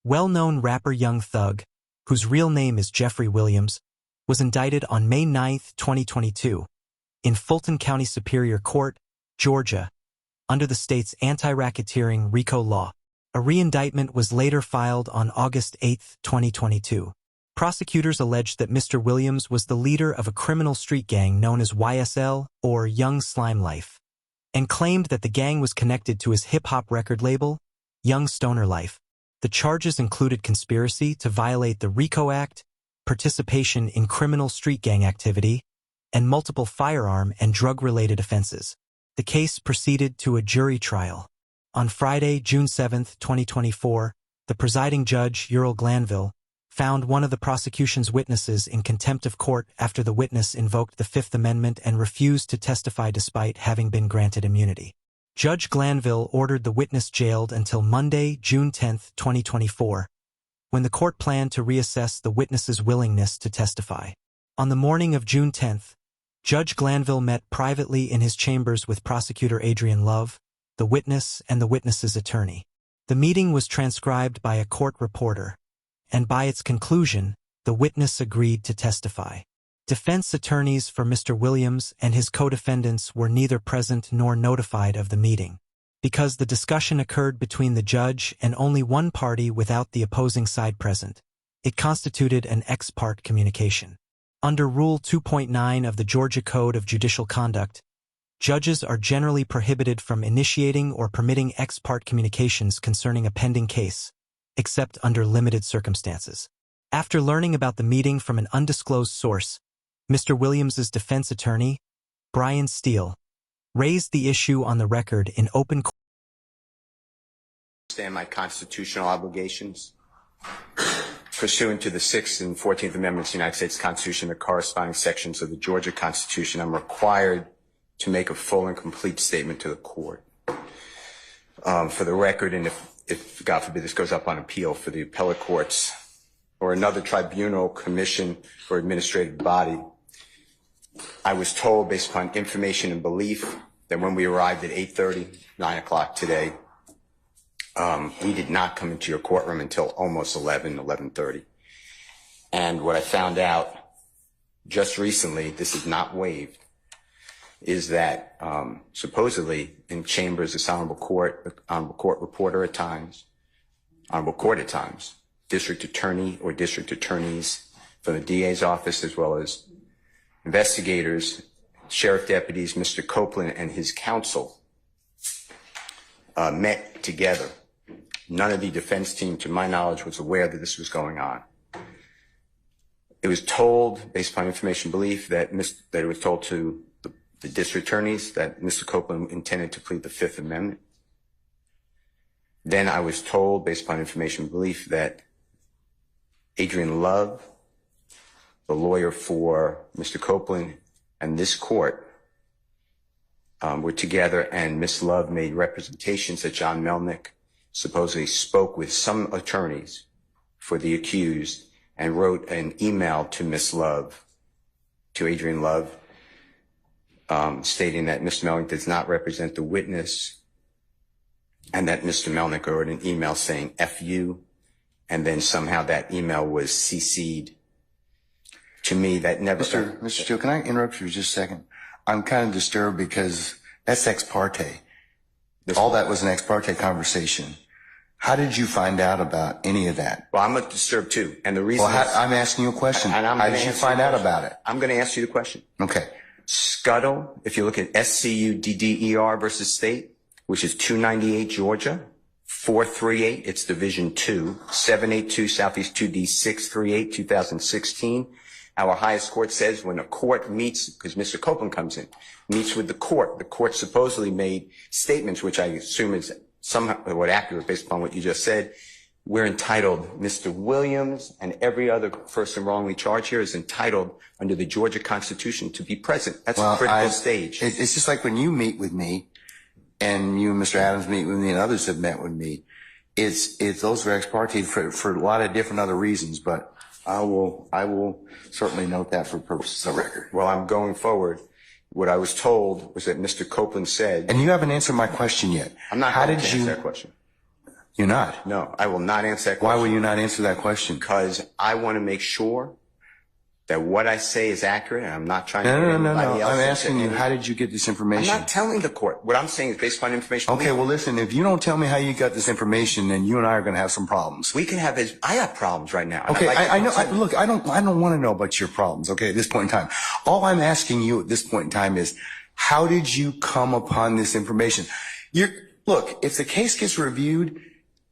Well-known rapper Young Thug, whose real name is Jeffrey Williams, was indicted on May 9, 2022, in Fulton County Superior Court, Georgia, under the state's anti-racketeering RICO law. A re-indictment was later filed on August 8, 2022. Prosecutors alleged that Mr. Williams was the leader of a criminal street gang known as YSL, or Young Slime Life, and claimed that the gang was connected to his hip-hop record label, Young Stoner Life. The charges included conspiracy to violate the RICO Act, participation in criminal street gang activity, and multiple firearm and drug-related offenses. The case proceeded to a jury trial. On Friday, June 7, 2024, the presiding judge, Ural Glanville, found one of the prosecution's witnesses in contempt of court after the witness invoked the Fifth Amendment and refused to testify despite having been granted immunity. Judge Glanville ordered the witness jailed until Monday, June 10, 2024, when the court planned to reassess the witness's willingness to testify. On the morning of June 10, Judge Glanville met privately in his chambers with Prosecutor Adrian Love, the witness, and the witness's attorney. The meeting was transcribed by a court reporter, and by its conclusion, the witness agreed to testify. Defense attorneys for Mr. Williams and his co-defendants were neither present nor notified of the meeting. Because the discussion occurred between the judge and only one party without the opposing side present, it constituted an ex parte communication. Under Rule 2.9 of the Georgia Code of Judicial Conduct, judges are generally prohibited from initiating or permitting ex parte communications concerning a pending case, except under limited circumstances. After learning about the meeting from an undisclosed source, Mr. Williams's defense attorney, Brian Steele, raised the issue on the record in open court. Understand my constitutional obligations. Pursuant to the 6th and 14th Amendments of the United States Constitution, the corresponding sections of the Georgia Constitution, I'm required to make a full and complete statement to the court. For the record, and if God forbid this goes up on appeal for the appellate courts or another tribunal, commission, or administrative body, I was told, based upon information and belief, that when we arrived at 8:30, 9 o'clock today, we did not come into your courtroom until almost 11:30. And what I found out just recently, this is not waived, is that supposedly in chambers, this honorable court reporter at times, honorable court at times, district attorney or district attorneys from the DA's office, as well as investigators, sheriff deputies, Mr. Copeland and his counsel met together. None of the defense team, to my knowledge, was aware that this was going on. It was told, based upon information belief, that it was told to the district attorneys that Mr. Copeland intended to plead the Fifth Amendment. Then I was told, based upon information belief, that Adrian Love, the lawyer for Mr. Copeland, and this court were together, and Ms. Love made representations that John Melnick supposedly spoke with some attorneys for the accused and wrote an email to Ms. Love, to Adrian Love, stating that Mr. Melnick does not represent the witness, and that Mr. Melnick wrote an email saying F you, and then somehow that email was CC'd to me. That never... Mr. Steele, can I interrupt you for just a second? I'm kind of disturbed because that's ex parte. All that was an ex parte conversation. How did you find out about any of that? Well, I'm disturbed too. And the reason I'm asking you a question. How did you find out about it? I'm going to ask you the question. Okay. Scuttle, if you look at SCUDDER versus State, which is 298 Georgia, 438, it's Division 2, 782 Southeast 2D 638, 2016. Our highest court says when a court meets, because Mr. Copeland comes in, meets with the court supposedly made statements, which I assume is somewhat accurate based upon what you just said. We're entitled, Mr. Williams and every other person wrongly charged here is entitled under the Georgia Constitution to be present. That's a critical stage. It's just like when you meet with me and you and Mr. Adams meet with me and others have met with me. It's those are ex parte for a lot of different other reasons, but I will certainly note that for purposes of record. Well, I'm going forward. What I was told was that Mr. Copeland said... And you haven't answered my question yet. I'm not going to answer that question. You're not. No, I will not answer that Why question. will you not answer that question? Because I want to make sure that what I say is accurate, and I'm not trying to No, get no, no, anybody no. else I'm into asking you, any- how did you get this I'm information? not telling the court. What I'm saying is based upon information. Okay, well, listen, if you don't tell me how you got this information, then you and I are going to have some problems. We can have his. I have problems right now. and Okay, I'd like to I know. consult- Look, I don't want to know about your problems. Okay, at this point in time, all I'm asking you at this point in time is, how did you come upon this information? Look, if the case gets reviewed,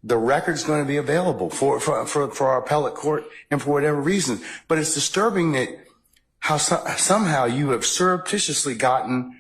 the record's going to be available for our appellate court and for whatever reason. But it's disturbing that somehow you have surreptitiously gotten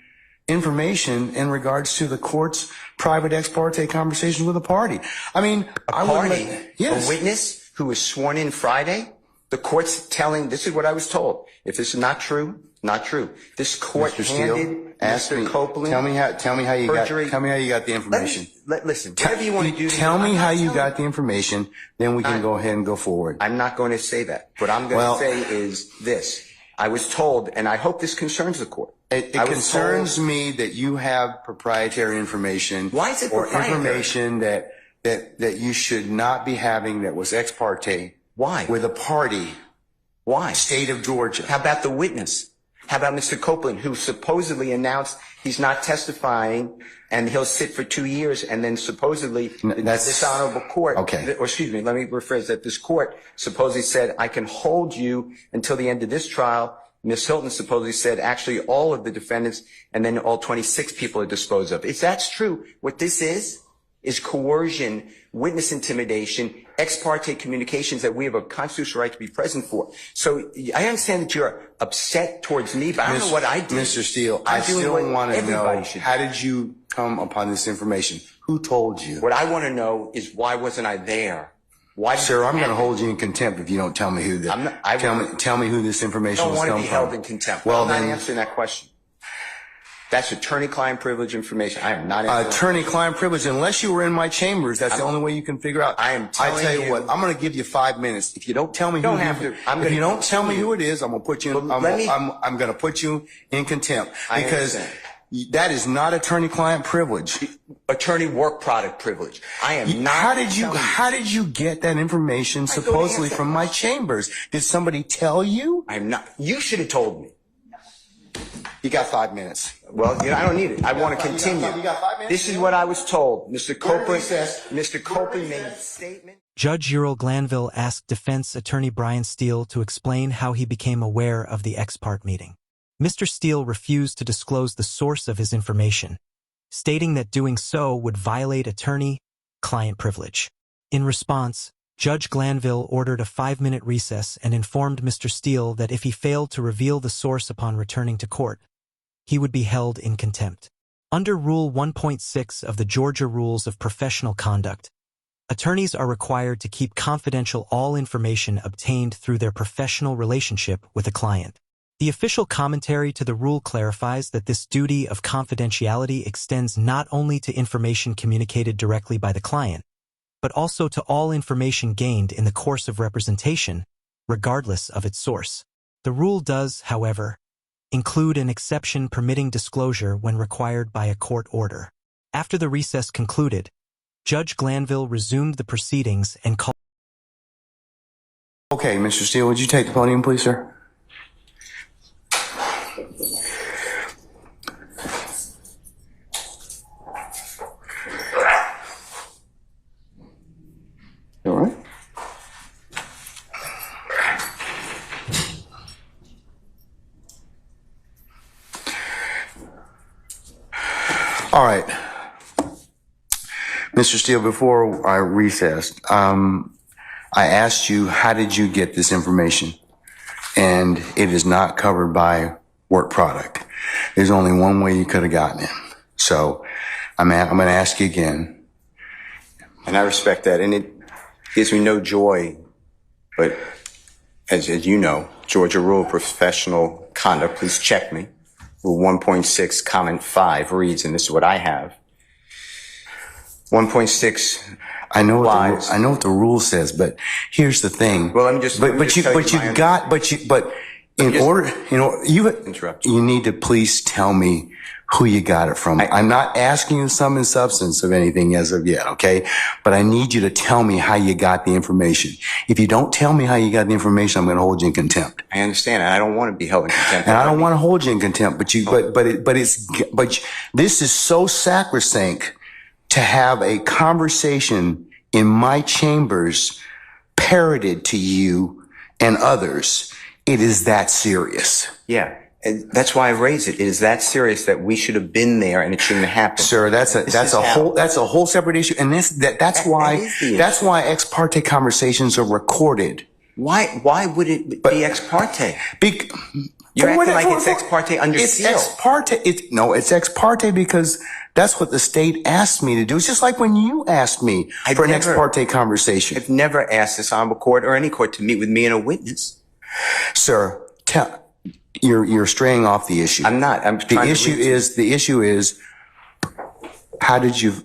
information in regards to the court's private ex parte conversation with a party. I mean, a witness who was sworn in Friday. The court's telling. This is what I was told. If this is not true, not true. This court handed Mr. Copeland. Tell me how you perjury. got the information. Listen, whatever you want to do. Tell me how you got the information, then we can go ahead and go forward. I'm not going to say that. What I'm going to say is this. I was told, and I hope this concerns the court. It concerns me that you have proprietary information. Why is it or proprietary? Information that you should not be having that was ex parte. Why? With a party. Why? State of Georgia. How about the witness? How about Mr. Copeland, who supposedly announced he's not testifying and he'll sit for 2 years, and then supposedly this honorable court, or excuse me, let me rephrase that. This court supposedly said, I can hold you until the end of this trial. Ms. Hilton supposedly said, actually, all of the defendants and then all 26 people are disposed of. If that's true, what this is coercion, witness intimidation, ex parte communications that we have a constitutional right to be present for. So I understand that you're upset towards me, but I don't know what I did. Mr. Steele, I still want to know, how did you come upon this information? Who told you? What I want to know is, why wasn't I there? Why? Sir, I'm going to hold you in contempt if you don't tell me who tell me who this information was from. I don't want to be held from. in contempt. Well, I'm not answering that question. That's attorney-client privilege information. I am not answering. Attorney-client privilege, unless you were in my chambers, that's the only way you can figure out. I tell you what, I'm going to give you 5 minutes. If you don't tell me if you don't tell me who it is, I'm going to put you in, I'm going to put you in contempt, because that is not attorney-client privilege. Attorney work product privilege. I am not. How did you get that information supposedly from my chambers? Did somebody tell you? I'm not. You should have told me. You got 5 minutes. Well, I don't need it. I want to continue. You got 5 minutes? This is what I was told. Mr. Copeland made a statement. Judge Ural Glanville asked defense attorney Brian Steele to explain how he became aware of the ex parte meeting. Mr. Steele refused to disclose the source of his information, stating that doing so would violate attorney-client privilege. In response, Judge Glanville ordered a 5-minute recess and informed Mr. Steele that if he failed to reveal the source upon returning to court, he would be held in contempt. Under Rule 1.6 of the Georgia Rules of Professional Conduct, attorneys are required to keep confidential all information obtained through their professional relationship with a client. The official commentary to the rule clarifies that this duty of confidentiality extends not only to information communicated directly by the client, but also to all information gained in the course of representation, regardless of its source. The rule does, however, include an exception permitting disclosure when required by a court order. After the recess concluded, Judge Glanville resumed the proceedings and called. Okay, Mr. Steele, would you take the podium, please, sir? All right. All right. Mr. Steele, before I recessed, I asked you, how did you get this information? And it is not covered by work product. There's only one way you could have gotten it. So I'm going to ask you again. And I respect that. And it gives me no joy. But as you know, Georgia Rule of Professional Conduct, please check me. Rule 1.6, comment 5 reads, and this is what I have. 1.6. I know what the rule says, but here's the thing. Well, let me just. You need to please tell me who you got it from. I'm not asking you sum and substance of anything as of yet, okay? But I need you to tell me how you got the information. If you don't tell me how you got the information, I'm going to hold you in contempt. I understand, and I don't want to be held in contempt. And I don't want to hold you in contempt, but this is so sacrosanct to have a conversation in my chambers parroted to you and others. It is that serious. Yeah. And that's why I raised it. It is that serious that we should have been there and it shouldn't have happened. Sir, that's a whole separate issue. And that's why ex parte conversations are recorded. Why would it be ex parte? You're acting like it's ex parte under seal. It's ex parte. It's ex parte because that's what the state asked me to do. It's just like when you asked me for an ex parte conversation. I've never asked this honorable court or any court to meet with me and a witness. Sir, you're straying off the issue. I'm not. The issue is how did you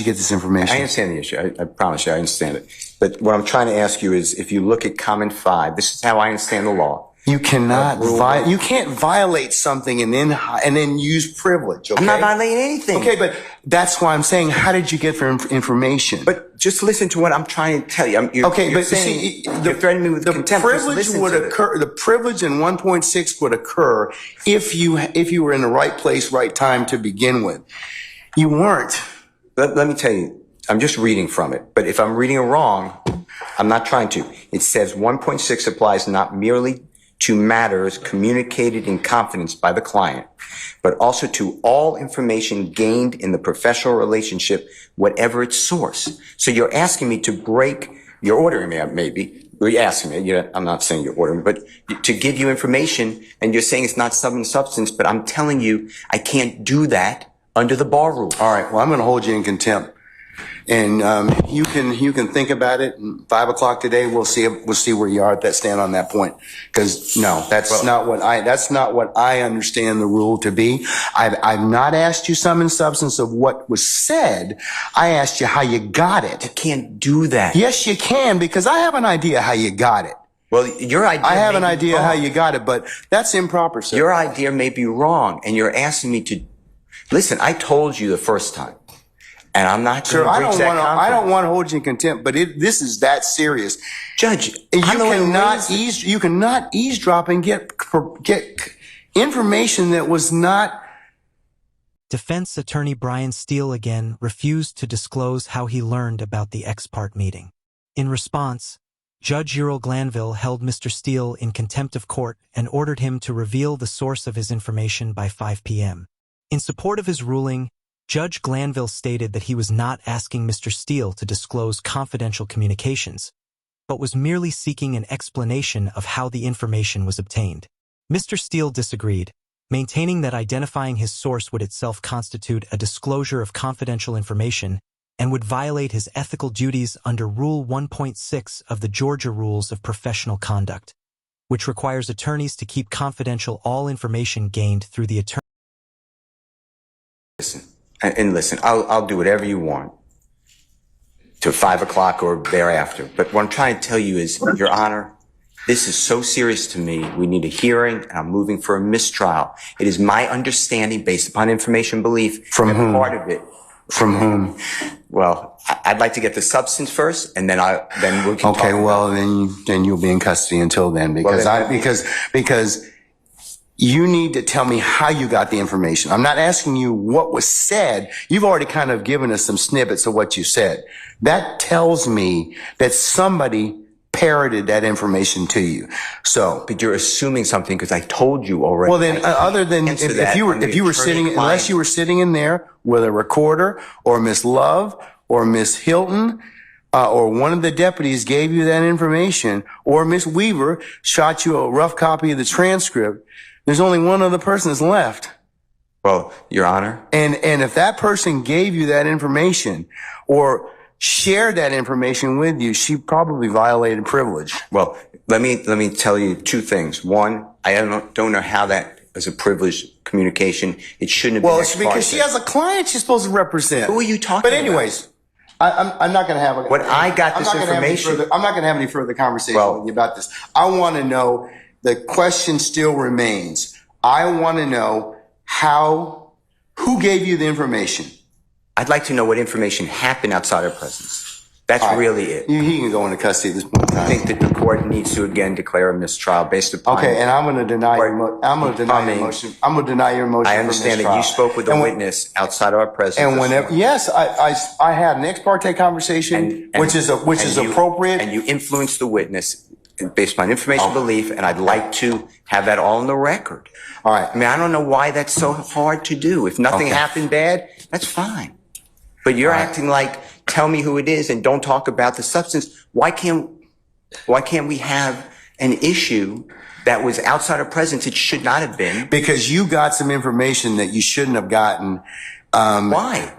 get this information? I understand the issue. I promise you I understand it. But what I'm trying to ask you is, if you look at comment 5, this is how I understand the law. You can't violate something and then use privilege. Okay? I'm not violating anything. Okay, but that's why I'm saying, how did you get information? But just listen to what I'm trying to tell you. You're threatening me with contempt. The privilege in 1.6 would occur if you were in the right place, right time to begin with. You weren't. Let me tell you. I'm just reading from it. But if I'm reading it wrong, I'm not trying to. It says 1.6 applies not merely to matters communicated in confidence by the client, but also to all information gained in the professional relationship, whatever its source. So you're asking me to break, you're ordering me, maybe, you're asking me, I'm not saying you're ordering me, but to give you information, and you're saying it's not sum and substance, but I'm telling you I can't do that under the bar rule. All right, well, I'm going to hold you in contempt. And you can think about it. 5 o'clock today, we'll see where you are at that stand on that point. Because no, that's not what I understand the rule to be. I've not asked you sum and substance of what was said. I asked you how you got it. You can't do that. Yes, you can, because I have an idea how you got it. Well, your idea. I have an idea how you got it, but that's improper, sir. Your idea may be wrong, and you're asking me to listen. I told you the first time. And I'm not going to breach that confidence. I don't want to hold you in contempt, but this is that serious. Judge, you cannot eavesdrop and get information that was not. Defense attorney Brian Steele again refused to disclose how he learned about the ex parte meeting. In response, Judge Ural Glanville held Mr. Steele in contempt of court and ordered him to reveal the source of his information by 5 p.m. In support of his ruling, Judge Glanville stated that he was not asking Mr. Steele to disclose confidential communications, but was merely seeking an explanation of how the information was obtained. Mr. Steele disagreed, maintaining that identifying his source would itself constitute a disclosure of confidential information and would violate his ethical duties under Rule 1.6 of the Georgia Rules of Professional Conduct, which requires attorneys to keep confidential all information gained through the attorney. Listen, I'll do whatever you want to 5 o'clock or thereafter. But what I'm trying to tell you is, Your Honor, this is so serious to me. We need a hearing, and I'm moving for a mistrial. It is my understanding, based upon information belief, from whom? Part of it. From whom? Well, I'd like to get the substance first, and then we can talk. Okay, well, then you'll be in custody until then, because you need to tell me how you got the information. I'm not asking you what was said. You've already kind of given us some snippets of what you said. That tells me that somebody parroted that information to you. So, but you're assuming something because I told you already. Well, then, other than if you were sitting, unless you were sitting in there with a recorder or Miss Love or Miss Hilton, or one of the deputies gave you that information, or Miss Weaver shot you a rough copy of the transcript, there's only one other person that's left. Well, Your Honor. And if that person gave you that information or shared that information with you, she probably violated privilege. Well, let me tell you two things. One, I don't know how that is a privileged communication. It shouldn't have been. Well, it's because she has a client she's supposed to represent. Who are you talking about? But anyways, I'm not going to have a. When I got this information, I'm not going to have any further conversation with you about this. I want to know. The question still remains, I want to know who gave you the information? I'd like to know what information happened outside our presence. That's really it. He can go into custody at this point in time. I think that the court needs to again declare a mistrial based upon. Okay, and I'm going to deny your motion. I'm going to deny your motion. I understand that you spoke with a witness outside of our presence. And whenever, yes, I had an ex parte conversation, which is appropriate. And you influenced the witness based upon information belief, and I'd like to have that all on the record. All right. I mean, I don't know why that's so hard to do. If nothing happened bad, that's fine. But you're acting like, tell me who it is and don't talk about the substance. Why can't we have an issue that was outside of presence? It should not have been. Because you got some information that you shouldn't have gotten. Why?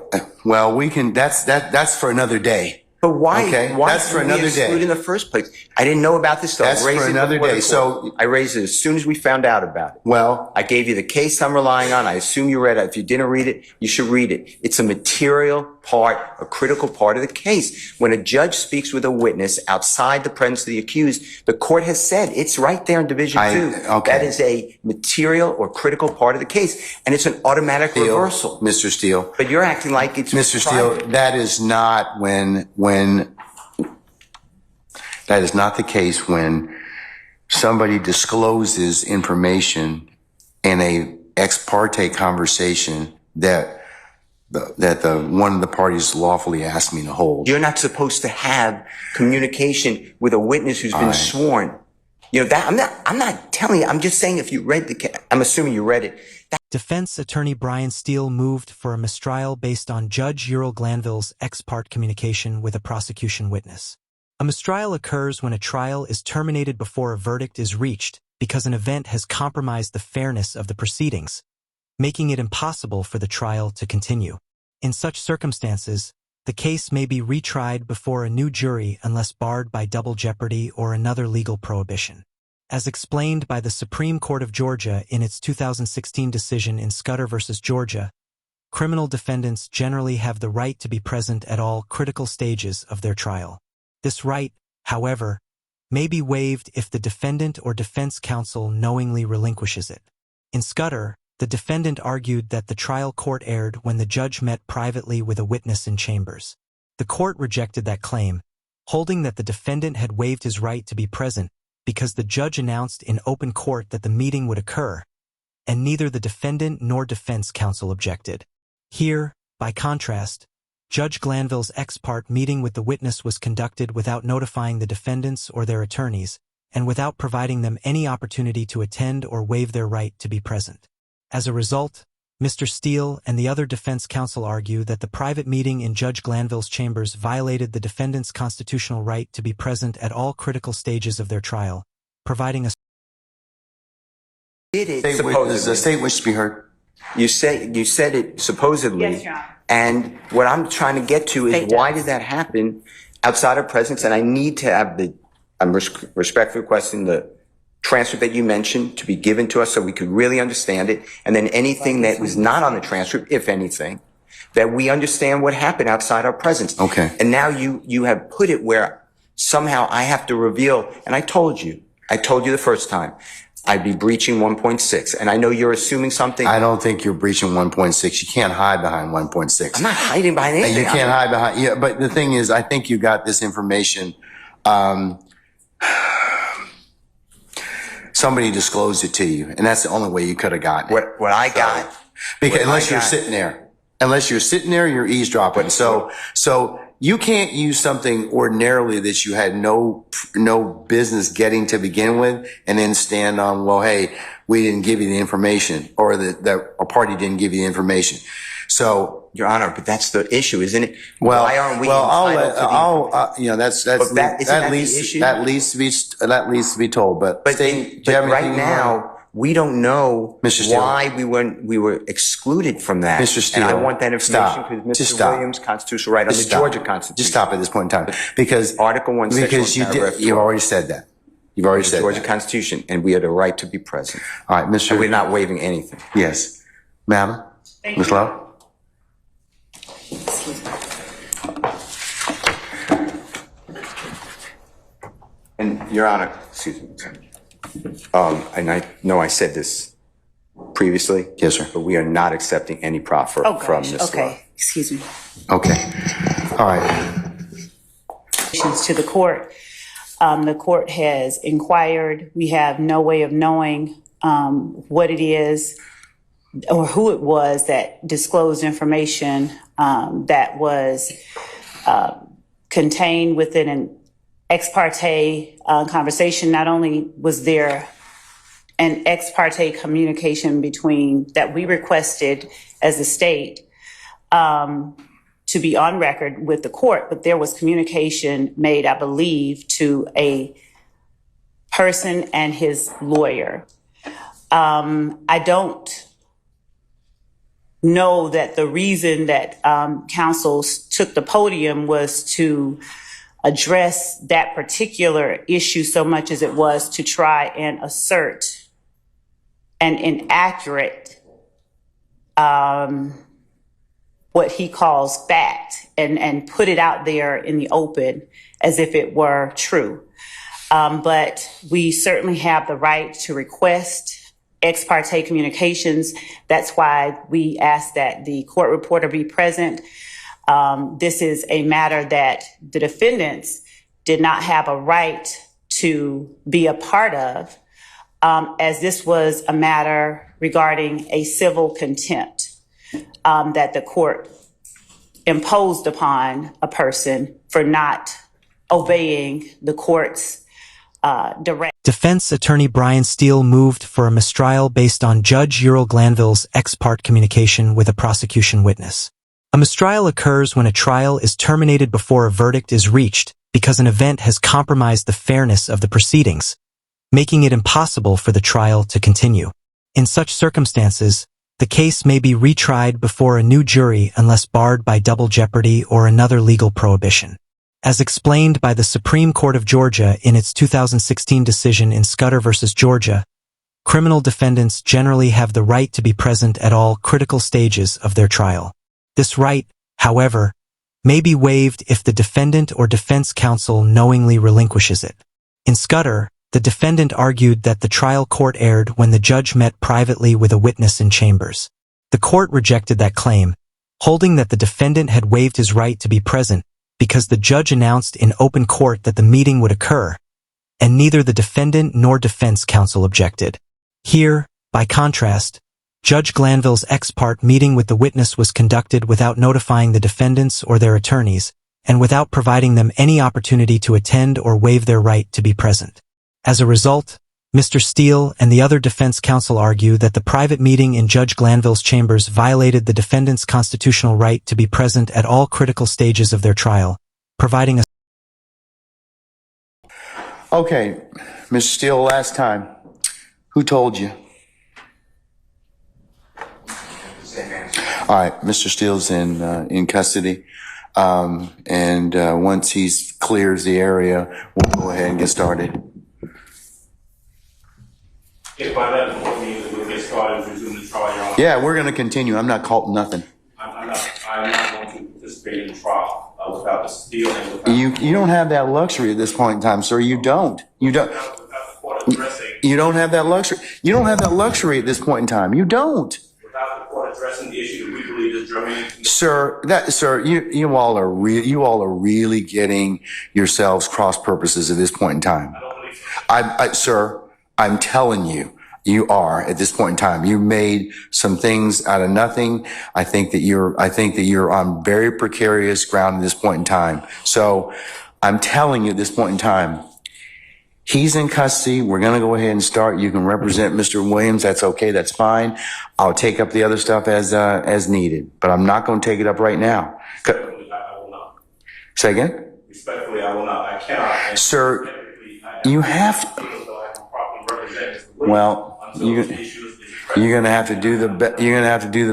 Well, that's for another day. But why? Okay, why that's for another day. In the first place, I didn't know about this stuff. That's for another day. So I raised it as soon as we found out about it. Well, I gave you the case I'm relying on. I assume you read it. If you didn't read it, you should read it. It's a material part, a critical part of the case. When a judge speaks with a witness outside the presence of the accused, the court has said it's right there in Division 2. That is a material or critical part of the case, and it's an automatic reversal. Mr. Steele. But you're acting like it's Mr. Steele, that is not that is not the case when somebody discloses information in a ex parte conversation that one of the parties lawfully asked me to hold. You're not supposed to have communication with a witness who's been sworn. You know that I'm not telling you. I'm just saying if you read the case, I'm assuming you read it. Defense attorney Brian Steele moved for a mistrial based on Judge Ural Glanville's ex parte communication with a prosecution witness. A mistrial occurs when a trial is terminated before a verdict is reached because an event has compromised the fairness of the proceedings, making it impossible for the trial to continue. In such circumstances, the case may be retried before a new jury unless barred by double jeopardy or another legal prohibition. As explained by the Supreme Court of Georgia in its 2016 decision in Scudder v. Georgia, criminal defendants generally have the right to be present at all critical stages of their trial. This right, however, may be waived if the defendant or defense counsel knowingly relinquishes it. In Scudder, the defendant argued that the trial court erred when the judge met privately with a witness in chambers. The court rejected that claim, holding that the defendant had waived his right to be present because the judge announced in open court that the meeting would occur, and neither the defendant nor defense counsel objected. Here, by contrast, Judge Glanville's ex parte meeting with the witness was conducted without notifying the defendants or their attorneys, and without providing them any opportunity to attend or waive their right to be present. As a result, Mr. Steele and the other defense counsel argue that the private meeting in Judge Glanville's chambers violated the defendant's constitutional right to be present at all critical stages of their trial, providing a the state wishes to be heard. You said it supposedly. Yes, Your Honor. And what I'm trying to get to is why did that happen outside of presence? And I need to have I'm respectfully requesting the transcript that you mentioned to be given to us so we could really understand it. And then anything that was not on the transcript, if anything, that we understand what happened outside our presence. Okay. And now you have put it where somehow I have to reveal, and I told you the first time, I'd be breaching 1.6. And I know you're assuming something. I don't think you're breaching 1.6. You can't hide behind 1.6. I'm not hiding behind anything. You can't hide behind, yeah, but the thing is, I think you got this information, somebody disclosed it to you, and that's the only way you could have gotten it. What I got. Because unless you're sitting there, you're eavesdropping. So you can't use something ordinarily that you had no business getting to begin with, and then stand on, well, hey, we didn't give you the information, or that a party didn't give you the information. So, Your Honor, but that's the issue, isn't it? Well, why aren't we that leads to be told. But right now, we don't know Mr. Steele, why we were excluded from that. Mr. Steele, and I want that information because Mr. Williams' constitutional right on the Georgia Constitution. Just stop at this point in time, because Article 1, Section 1, paragraph you've already said that. You've already said Georgia that. Constitution, and we have the right to be present. All right, Mr. And we're not waiving anything. Yes, madam, Ms. Lowe. And Your Honor, excuse me. And I know I said this previously. Yes, sir. But we are not accepting any proffer from Ms. Okay, excuse me. Okay. All right. To the court. The court has inquired. We have no way of knowing what it is or who it was that disclosed information that was contained within an ex parte conversation. Not only was there an ex parte communication between that we requested as a state to be on record with the court, but there was communication made, I believe, to a person and his lawyer. I don't know that the reason that counsel took the podium was to address that particular issue so much as it was to try and assert an inaccurate what he calls fact and put it out there in the open as if it were true. But we certainly have the right to request ex parte communications. That's why we ask that the court reporter be present. This is a matter that the defendants did not have a right to be a part of, as this was a matter regarding a civil contempt that the court imposed upon a person for not obeying the court's direct. Defense attorney Brian Steele moved for a mistrial based on Judge Ural Glanville's ex parte communication with a prosecution witness. A mistrial occurs when a trial is terminated before a verdict is reached because an event has compromised the fairness of the proceedings, making it impossible for the trial to continue. In such circumstances, the case may be retried before a new jury unless barred by double jeopardy or another legal prohibition. As explained by the Supreme Court of Georgia in its 2016 decision in Scudder v. Georgia, criminal defendants generally have the right to be present at all critical stages of their trial. This right, however, may be waived if the defendant or defense counsel knowingly relinquishes it. In Scudder, the defendant argued that the trial court erred when the judge met privately with a witness in chambers. The court rejected that claim, holding that the defendant had waived his right to be present because the judge announced in open court that the meeting would occur, and neither the defendant nor defense counsel objected. Here, by contrast, Judge Glanville's ex parte meeting with the witness was conducted without notifying the defendants or their attorneys, and without providing them any opportunity to attend or waive their right to be present. As a result, Mr. Steele and the other defense counsel argue that the private meeting in Judge Glanville's chambers violated the defendant's constitutional right to be present at all critical stages of their trial, providing a... Okay, Mr. Steele, last time. Who told you? All right, Mr. Steele's in custody. And once he clears the area, we'll go ahead and get started. If by that point means that we'll get started and resume the trial, Your Honor. Yeah, we're going to continue. I'm not calling nothing. I'm not going to participate in the trial without the Steele and without... You don't have that luxury at this point in time, sir. You don't. You don't. Without the court addressing... You don't have that luxury. You don't have that luxury at this point in time. You don't. Without the court addressing the issue that we believe is germane... Sir, you all are really getting yourselves cross purposes at this point in time. I don't believe so. Sir, I'm telling you, you are at this point in time. You made some things out of nothing. I think that you're on very precarious ground at this point in time. So I'm telling you at this point in time, he's in custody. We're going to go ahead and start. You can represent Mr. Williams. That's okay. That's fine. I'll take up the other stuff as needed, but I'm not going to take it up right now. Respectfully, I will not. Say again? Respectfully, I will not. I cannot. Sir, you have to. Well, you're gonna have to do the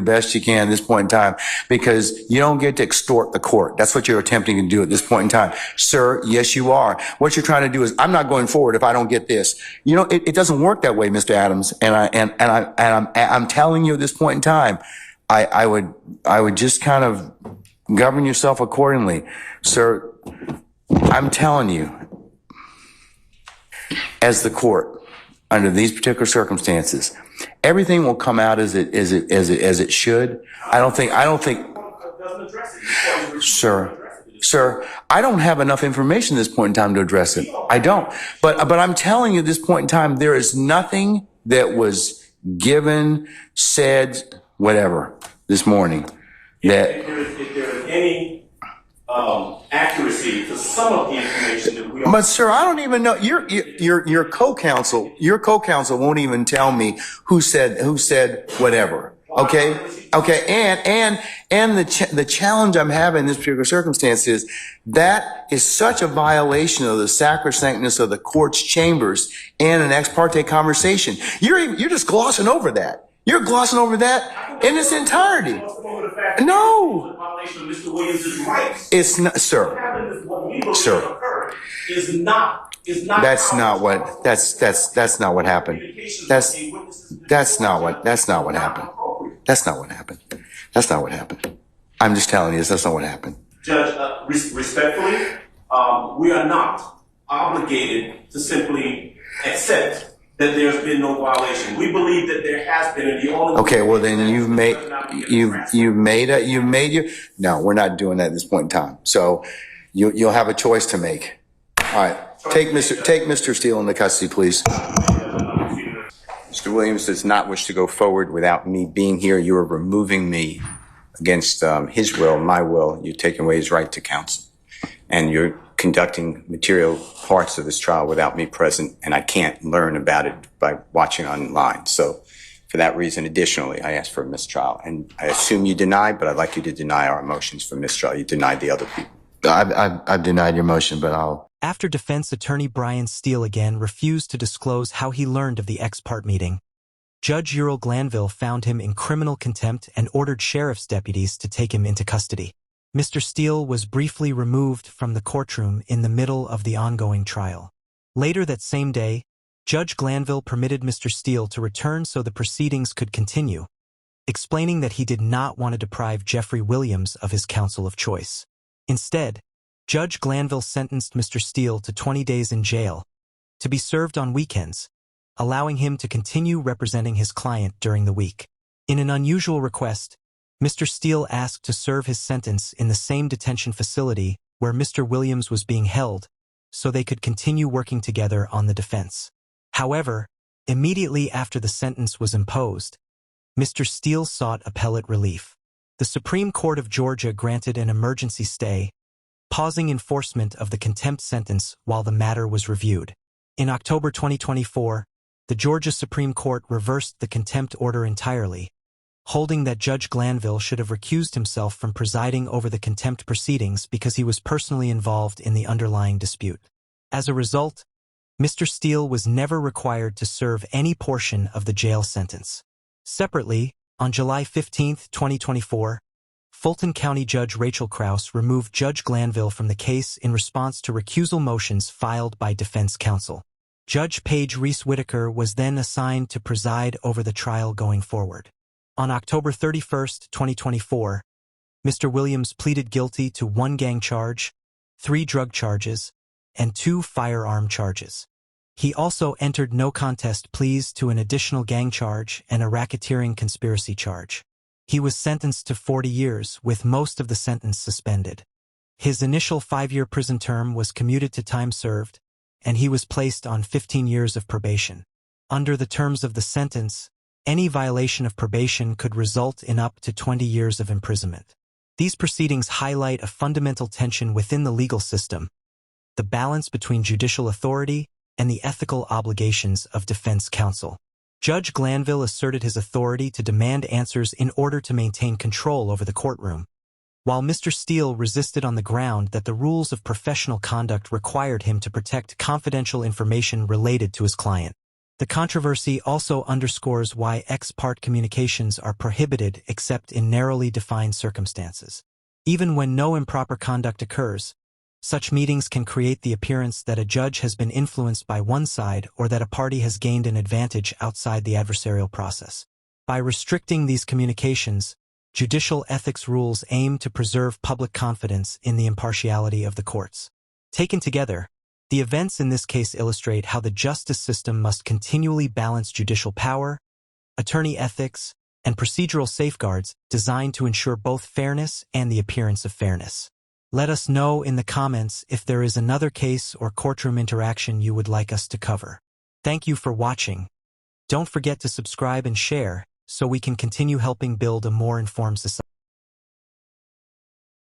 best you can at this point in time, because you don't get to extort the court. That's what you're attempting to do at this point in time, sir. Yes, you are. What you're trying to do is, I'm not going forward if I don't get this. You know, it doesn't work that way, Mr. Adams. And I'm telling you at this point in time, I would just kind of govern yourself accordingly, sir. I'm telling you, as the court. under these particular circumstances, everything will come out as it should. I don't think, Sir, I don't have enough information at this point in time to address it. I don't. But I'm telling you at this point in time, there is nothing that was given, said, whatever, this morning. If there is any accuracy to some of the information that we don't. But sir, I don't even know. Your co-counsel won't even tell me who said whatever. Okay. And the challenge I'm having in this particular circumstance is that is such a violation of the sacrosanctness of the court's chambers and an ex parte conversation. You're just glossing over that. You're glossing over that in its entirety. No. It's not, sir. Sir. That's not what happened. That's not what happened. That's not what happened. I'm just telling you, that's not what happened. Judge, respectfully, we are not obligated to simply accept that there's been no violation. We believe that there has been, and the only. Okay, well then no, we're not doing that at this point in time. So you'll have a choice to make. All right, take Mr. Steele into custody, please. Mr. Williams does not wish to go forward without me being here. You are removing me against his will, my will. You're taking away his right to counsel. And you're conducting material parts of this trial without me present, and I can't learn about it by watching online. So for that reason, additionally, I ask for a mistrial. And I assume you deny, but I'd like you to deny our motions for mistrial. You denied the other people. I've denied your motion, but I'll... After defense attorney Brian Steele again refused to disclose how he learned of the ex parte meeting, Judge Ural Glanville found him in criminal contempt and ordered sheriff's deputies to take him into custody. Mr. Steele was briefly removed from the courtroom in the middle of the ongoing trial. Later that same day, Judge Glanville permitted Mr. Steele to return so the proceedings could continue, explaining that he did not want to deprive Jeffrey Williams of his counsel of choice. Instead, Judge Glanville sentenced Mr. Steele to 20 days in jail, to be served on weekends, allowing him to continue representing his client during the week. In an unusual request, Mr. Steele asked to serve his sentence in the same detention facility where Mr. Williams was being held, so they could continue working together on the defense. However, immediately after the sentence was imposed, Mr. Steele sought appellate relief. The Supreme Court of Georgia granted an emergency stay, pausing enforcement of the contempt sentence while the matter was reviewed. In October 2024, the Georgia Supreme Court reversed the contempt order entirely, holding that Judge Glanville should have recused himself from presiding over the contempt proceedings because he was personally involved in the underlying dispute. As a result, Mr. Steele was never required to serve any portion of the jail sentence. Separately, on July 15, 2024, Fulton County Judge Rachel Krause removed Judge Glanville from the case in response to recusal motions filed by defense counsel. Judge Paige Reese Whitaker was then assigned to preside over the trial going forward. On October 31, 2024, Mr. Williams pleaded guilty to 1 gang charge, 3 drug charges, and 2 firearm charges. He also entered no contest pleas to an additional gang charge and a racketeering conspiracy charge. He was sentenced to 40 years, with most of the sentence suspended. His initial 5-year prison term was commuted to time served, and he was placed on 15 years of probation. Under the terms of the sentence, any violation of probation could result in up to 20 years of imprisonment. These proceedings highlight a fundamental tension within the legal system, the balance between judicial authority and the ethical obligations of defense counsel. Judge Glanville asserted his authority to demand answers in order to maintain control over the courtroom, while Mr. Steele resisted on the ground that the rules of professional conduct required him to protect confidential information related to his client. The controversy also underscores why ex parte communications are prohibited except in narrowly defined circumstances. Even when no improper conduct occurs, such meetings can create the appearance that a judge has been influenced by one side or that a party has gained an advantage outside the adversarial process. By restricting these communications, judicial ethics rules aim to preserve public confidence in the impartiality of the courts. Taken together, The events in this case illustrate how the justice system must continually balance judicial power, attorney ethics, and procedural safeguards designed to ensure both fairness and the appearance of fairness. Let us know in the comments if there is another case or courtroom interaction you would like us to cover. Thank you for watching. Don't forget to subscribe and share so we can continue helping build a more informed society.